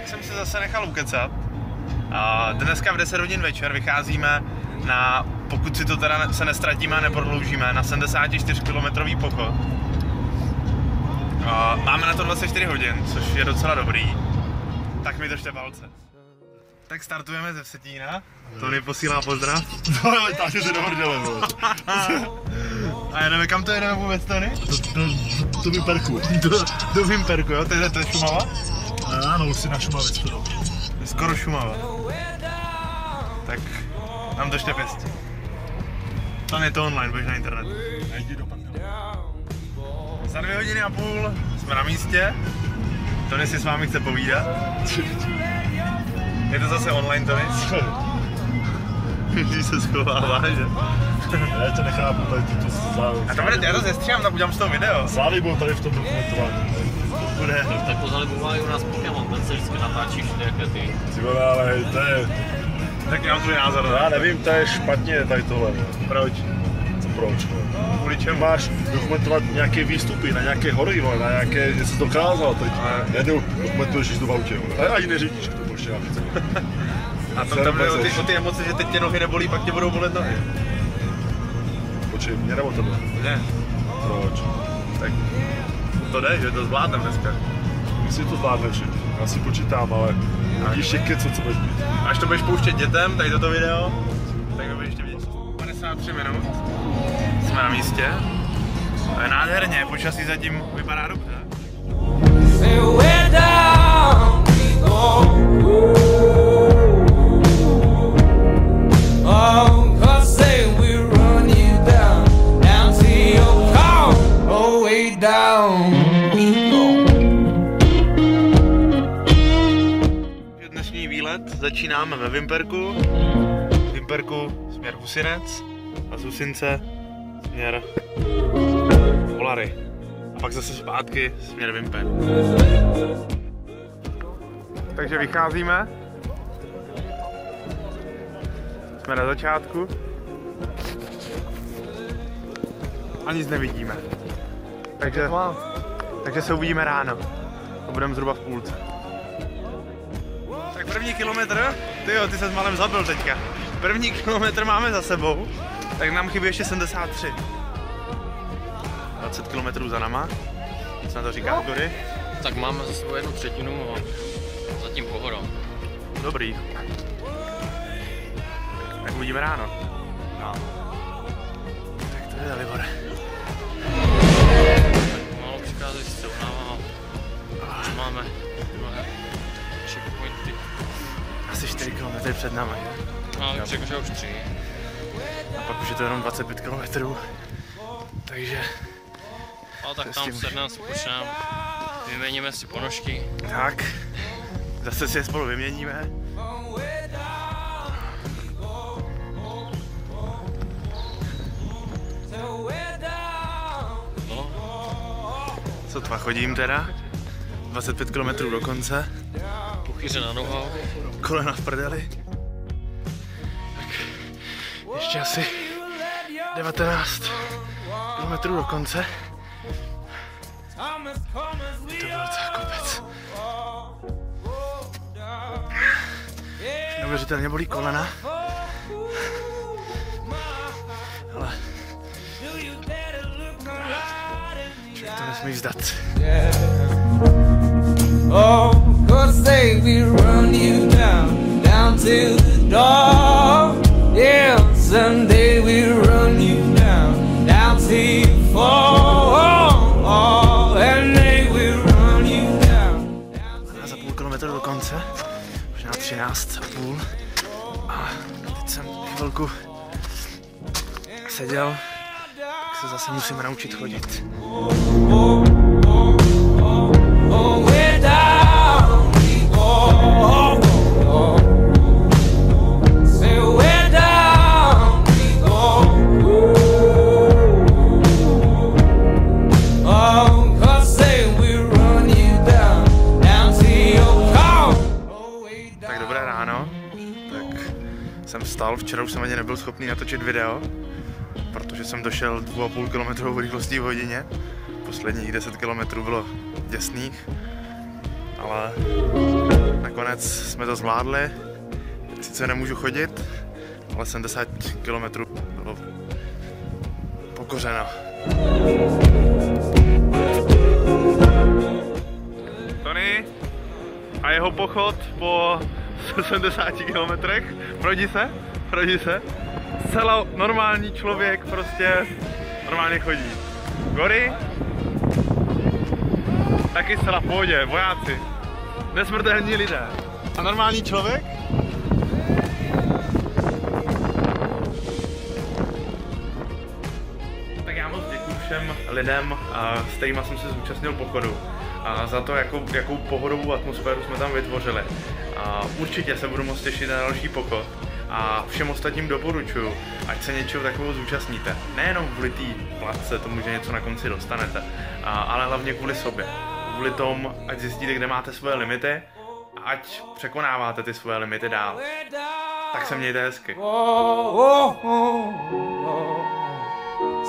jsem si zase nechal ukecat. A dneska v 10 hodin večer vycházíme na, pokud si to teda se nestratíme a neprodloužíme, na 74 km pochod. A máme na to 24 hodin, což je docela dobrý. Tak mi držte palce. Tak startujeme ze Vsetína. Tony posílá pozdrav. No ale táže se do hrdele, vole. A jedeme, kam to jedeme vůbec, Tony? Do Vimperku. Do Vimperku, jo? To je Šumava? Ano, už si na Šumavě skoro. Skoro Šumava. Tak nám držte pěstí. Tam je to online, budeš na internetu. Nejdi do prdele. Za 2 hodiny a půl jsme na místě. Tony si s vámi chce povídat. Je to zase online, Tony? Když se schovává, že? Já to nechápu, tady to a to bude, já to zestříhám, tak udělám z toho video. Zálib byl tady v tom dokumentování. Bude. Tak to zalibovali u nás Pokémon, ten se vždycky natáčí všude jaké ty. Ty vole, ale to je... Tak já mám tvůj názor. Já nevím, to je špatně tady tohle. Proč? Co proč? Kvůli čemu? Máš dokumentovat nějaké výstupy, na nějaké hory, na nějaké, že jsi dokázal, teď jednou dokumentuješ jízdu v autě, ale ani neřídíš, to prostě já chci. A tam jde o ty emoce, že teď tě nohy nebolí, pak tě budou bolet nohy. Počkej, mě nebo tebe? Ne. Proč? Tak to jde, že to zvládnem dneska. Myslím, že to zvládneš, já si počítám, ale vidíš je keco, co budeš mít. Až to budeš pouštět dětem, tady toto video, tak mi budeš vidět. 53 minut, jsme na místě. To je nádherně, počasí zatím vypadá dobře. Dnešní výlet začínáme ve Vimperku. Vimperku směr Husinec a z Husince směr Polary. A pak zase zpátky směr Vimper. Takže vycházíme. Jsme na začátku. A nic nevidíme. Takže se uvidíme ráno. A budeme zhruba v půlce. Tak první kilometr, ty se s malem zabil teďka. První kilometr máme za sebou, tak nám chybí ještě 73. 20 km za náma. Co na to říká Tory? Tak máme za sebou 1/3 a zatím pohoda. Dobrý. Tak uvidíme ráno. No. Tak to je Dalibor. Málo přichází s ceunama a už máme checkpointy. Asi 4 km před náma, že? No, řekl, že už 3. A pak už je to jenom 25 km. Takže... Ale tak tam sedneme si počneme, vyměníme si ponožky. Tak, zase si je spolu vyměníme. No. Sotva chodím teda. 25 km do konce. Puchyře na nohou. Kolena v prdeli. Tak ještě asi 19 km do konce. To byl docela kopec. Neuvěřitelně bolí kolena. Ale člověk to nesmí vzdát. Oh, 'cause they will run you down to the door. Yeah, someday we'll run you down till you fall. And they will run you down. Za půl kilometru do konce, možná 13,5. A teď jsem chvilku seděl, tak se zase musím naučit chodit. Tak dobré ráno, tak jsem vstal, včera už jsem ani nebyl schopný natočit video, protože jsem došel 2,5 km rychlostí v hodině. Posledních 10 km bylo děsných, ale nakonec nakonec jsme to zvládli. Sice nemůžu chodit, ale 70 km bylo pokořeno. Tony a jeho pochod po 70 kilometrech. Prodí se. Zcela normální člověk prostě normálně chodí. Gory taky zcela v pohodě, vojáci. Nesmrtelní lidé. A normální člověk? Tak já moc děkuji všem lidem, s kterými jsem se zúčastnil pochodu. A za to, jakou pohodovou atmosféru jsme tam vytvořili. A určitě se budu moc těšit na další pochod. A všem ostatním doporučuji, ať se něčeho takového zúčastníte. Nejenom kvůli té platce, tomu, že něco na konci dostanete, ale hlavně kvůli sobě. Kvůli tomu, ať zjistíte, kde máte svoje limity a ať překonáváte ty svoje limity dál. Tak se mějte hezky.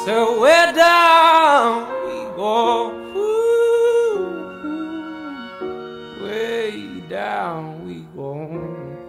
So we're down we go, way down we go.